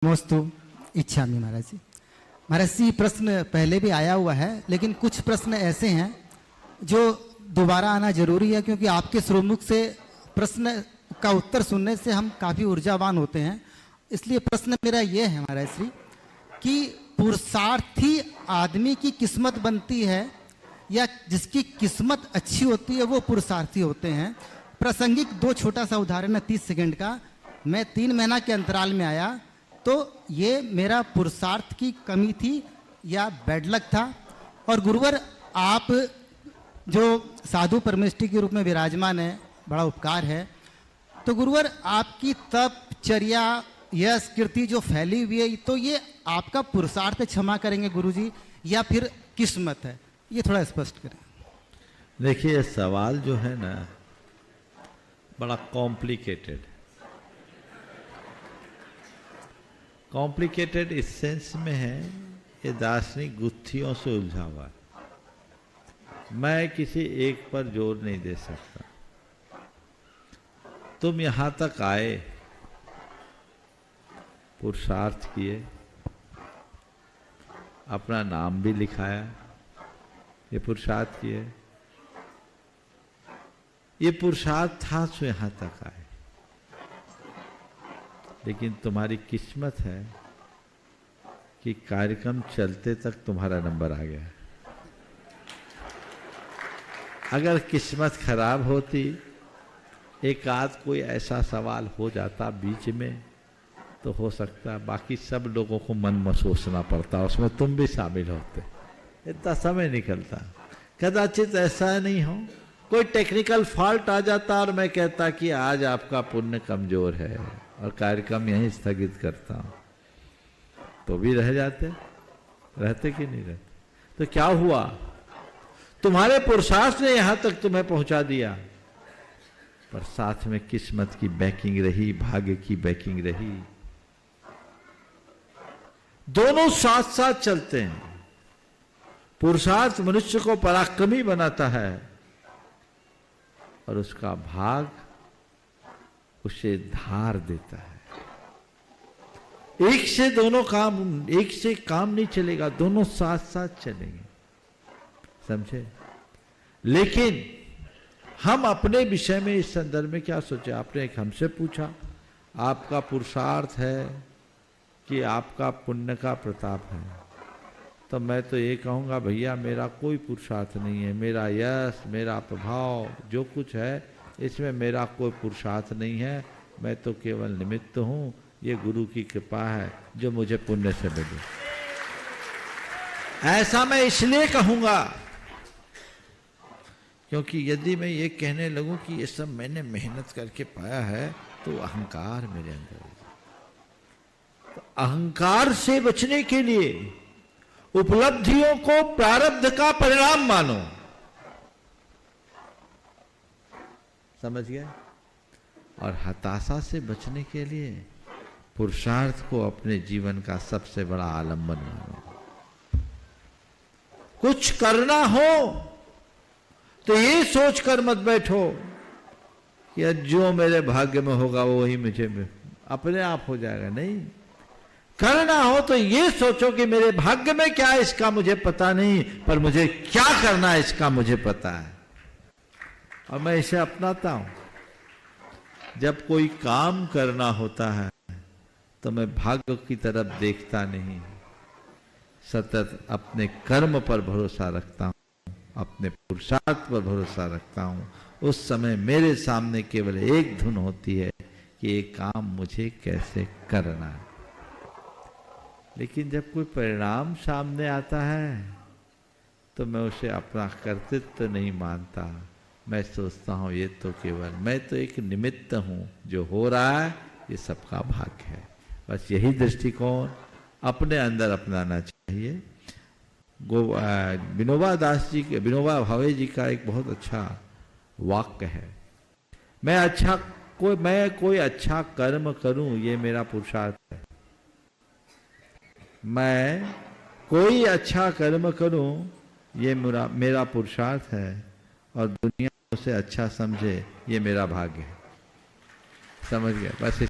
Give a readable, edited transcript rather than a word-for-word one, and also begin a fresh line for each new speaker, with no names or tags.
नमोस्तु इच्छामि महाराज जी। महाराज जी, प्रश्न पहले भी आया हुआ है, लेकिन कुछ प्रश्न ऐसे हैं जो दोबारा आना जरूरी है, क्योंकि आपके श्रोमुख से प्रश्न का उत्तर सुनने से हम काफ़ी ऊर्जावान होते हैं। इसलिए प्रश्न मेरा ये है महाराज श्री कि पुरुषार्थी आदमी की किस्मत बनती है या जिसकी किस्मत अच्छी होती है वो पुरुषार्थी होते हैं। प्रासंगिक दो छोटा सा उदाहरण है 30 सेकंड का। मैं 3 महीना के अंतराल में आया तो ये मेरा पुरुषार्थ की कमी थी या बैड लक था। और गुरुवर, आप जो साधु परमेष्ठी के रूप में विराजमान है, बड़ा उपकार है। तो गुरुवर, आपकी तपचर्या यश कीर्ति जो फैली हुई है, तो ये आपका पुरुषार्थ, क्षमा करेंगे गुरुजी, या फिर किस्मत है? ये थोड़ा स्पष्ट करें।
देखिए, ये सवाल जो है ना बड़ा कॉम्प्लिकेटेड इस सेंस में है, ये दार्शनिक गुत्थियों से उलझा हुआ है। मैं किसी एक पर जोर नहीं दे सकता। तुम यहां तक आए, पुरुषार्थ किए, अपना नाम भी लिखाया, ये पुरुषार्थ किए, ये पुरुषार्थ था सो यहां तक आए। लेकिन तुम्हारी किस्मत है कि कार्यक्रम चलते तक तुम्हारा नंबर आ गया। अगर किस्मत खराब होती, एक आध कोई ऐसा सवाल हो जाता बीच में, तो हो सकता बाकी सब लोगों को मन में सोचना पड़ता, उसमें तुम भी शामिल होते, इतना समय निकलता। कदाचित ऐसा नहीं हो, कोई टेक्निकल फॉल्ट आ जाता और मैं कहता कि आज आपका पुण्य कमजोर है और कार्यक्रम यहीं स्थगित करता हूं, तो भी रह जाते, रहते कि नहीं रहते? तो क्या हुआ? तुम्हारे पुरुषार्थ ने यहां तक तुम्हें पहुंचा दिया, पर साथ में किस्मत की बैकिंग रही, भाग्य की बैकिंग रही। दोनों साथ साथ चलते हैं। पुरुषार्थ मनुष्य को पराक्रमी बनाता है और उसका भाग उसे धार देता है। एक से काम नहीं चलेगा, दोनों साथ साथ चलेंगे, समझे? लेकिन हम अपने विषय में इस संदर्भ में क्या सोचे? आपने एक हमसे पूछा, आपका पुरुषार्थ है कि आपका पुण्य का प्रताप है? तो मैं तो ये कहूंगा, भैया मेरा कोई पुरुषार्थ नहीं है। मेरा यश, मेरा प्रभाव, जो कुछ है, इसमें मेरा कोई पुरुषार्थ नहीं है। मैं तो केवल निमित्त हूं। ये गुरु की कृपा है जो मुझे पुण्य से मिली। ऐसा मैं इसलिए कहूंगा क्योंकि यदि मैं ये कहने लगूं कि ये सब मैंने मेहनत करके पाया है, तो अहंकार मेरे अंदर है। तो अहंकार से बचने के लिए उपलब्धियों को प्रारब्ध का परिणाम मानो, समझ गए? और हताशा से बचने के लिए पुरुषार्थ को अपने जीवन का सबसे बड़ा आलंबन मानो। कुछ करना हो तो ये सोचकर मत बैठो कि जो मेरे भाग्य में होगा वो ही मुझे अपने आप हो जाएगा। नहीं, करना हो तो ये सोचो कि मेरे भाग्य में क्या है इसका मुझे पता नहीं, पर मुझे क्या करना है इसका मुझे पता है, और मैं इसे अपनाता हूं। जब कोई काम करना होता है तो मैं भाग्य की तरफ देखता नहीं, सतत अपने कर्म पर भरोसा रखता हूं, अपने पुरुषार्थ पर भरोसा रखता हूं। उस समय मेरे सामने केवल एक धुन होती है कि ये काम मुझे कैसे करना है। लेकिन जब कोई परिणाम सामने आता है तो मैं उसे अपना कर्तव्य तो नहीं मानता। मैं सोचता हूं ये तो केवल मैं तो एक निमित्त हूं, जो हो रहा है ये सबका भाग्य है। बस यही दृष्टिकोण अपने अंदर अपनाना चाहिए। विनोबा भावे जी का एक बहुत अच्छा वाक्य है, मैं कोई अच्छा कर्म करूं ये मेरा पुरुषार्थ है। मैं कोई अच्छा कर्म करूं ये मेरा पुरुषार्थ है, और दुनिया उसे अच्छा समझे ये मेरा भाग्य है। समझ गया? बस